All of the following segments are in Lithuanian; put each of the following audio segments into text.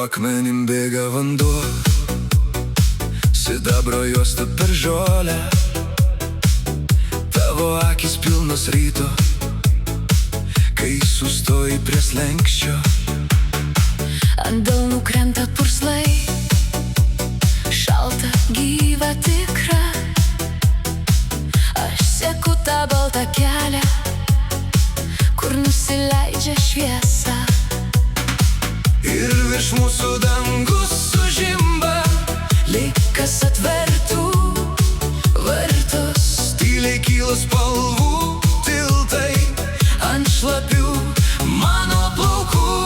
Akmenim bėga vanduo, sidabro juosta per žolę. Tavo akis pilnos ryto, kai sustoji prie slenksčio. Ant delnų krenta purslai, šalta, gyva, tikra. Aš seku tą baltą kelią, kur nusileidžia šviesa. Ir virš mūsų dangus sužimba, lyg kas atvertų vartus. tyliai kyla spalvų tiltai ant šlapių mano plaukų.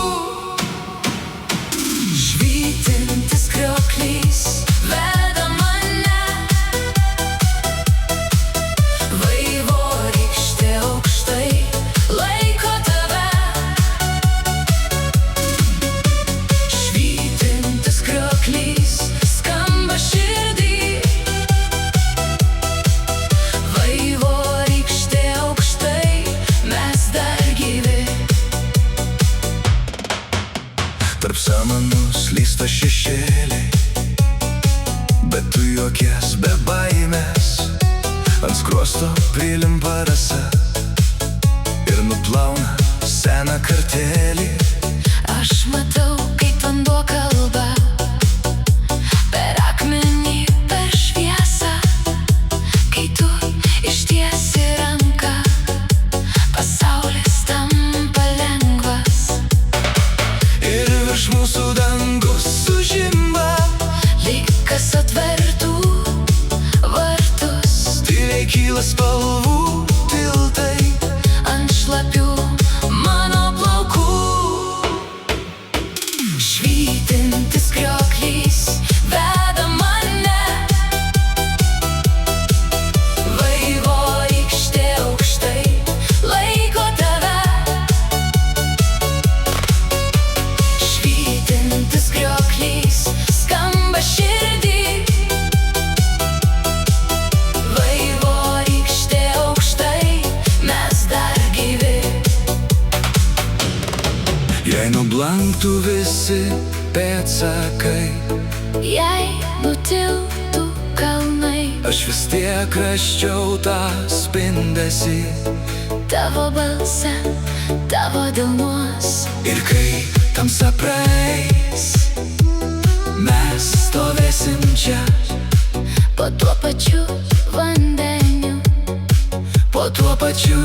Švytintis krioklys veda mane, vaivorykštė aukštai laiko tave. Švytintis krioklys skamba širdį, vaivorykštė aukštai, mes dar gyvi. Tarp samanų slysta šešėliai, bet tu juokies be baimės. Ant skruosto prilimpa rasa ir nuplauna seną kartėlį. Aš matau, kaip vanduo kalba per akmenį, per šviesą. Kai tu ištiesi ranką, pasaulis tampa lengvas. Ir virš mūsų dangus sužimba, lyg kas atvertų vartus. tyliai kyla spalvų tiltai ant šlapių mano plaukų. Švytintis krioklys veda mane, vaivorykštė aukštai laiko tave. Švytintis krioklys skamba širdį, vaivorykštė aukštai, mes dar gyvi. Jei nublanktų visi pėdsakai, Jei nutiltų kalnai, aš vis tiek rasčiau tą spindesį. tavo balse, tavo delnuos. Ir kai tamsa praeis, mes stovėsim čia, Po tuo pačiu vandeniu, po tuo pačiu